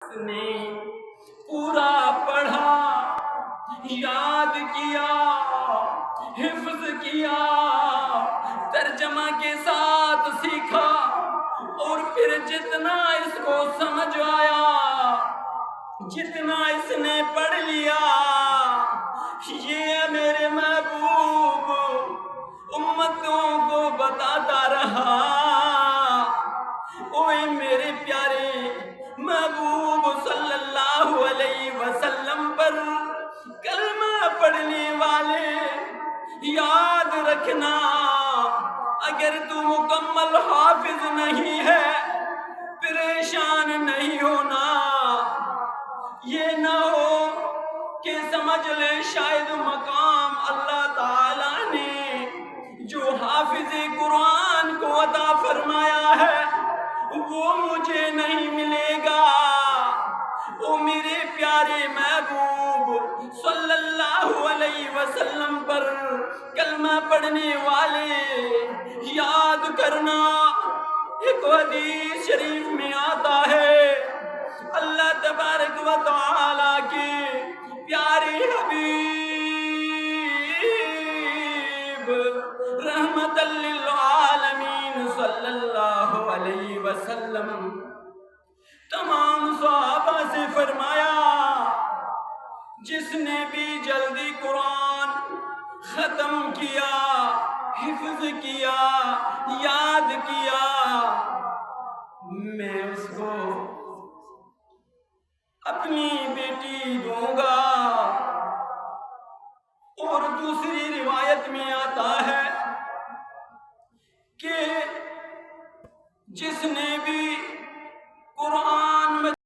اس نے پورا پڑھا، یاد کیا، حفظ کیا، ترجمہ کے ساتھ سیکھا، اور پھر جتنا اس کو سمجھ آیا، جتنا اس نے پڑھ لیا، یہ میرے محبوب امتوں کو بتاتا رہا۔ اوے میرے پیارے محبوب صلی اللہ علیہ وسلم پر کلمہ پڑھنے والے، یاد رکھنا، اگر تو مکمل حافظ نہیں ہے پریشان نہیں ہونا۔ یہ نہ ہو کہ سمجھ لے شاید مقام اللہ تعالیٰ نے جو حافظ قرآن کو عطا فرمایا ہے وہ مجھے نہیں ملے گا۔ او میرے پیارے محبوب صلی اللہ علیہ وسلم پر کلمہ پڑھنے والے، یاد کرنا، ایک حدیث شریف میں آتا ہے، اللہ تبارک و تعالیٰ کے پیارے حبیب رحمت للعالمین صلی اللہ علیہ وسلم تمام صحابہ سے فرمایا، جس نے بھی جلدی قرآن ختم کیا، حفظ کیا، یاد کیا، میں اس کو اپنی بیٹی دوں گا۔ اور دوسری روایت میں آتا ہے کہ جس نے بھی قرآن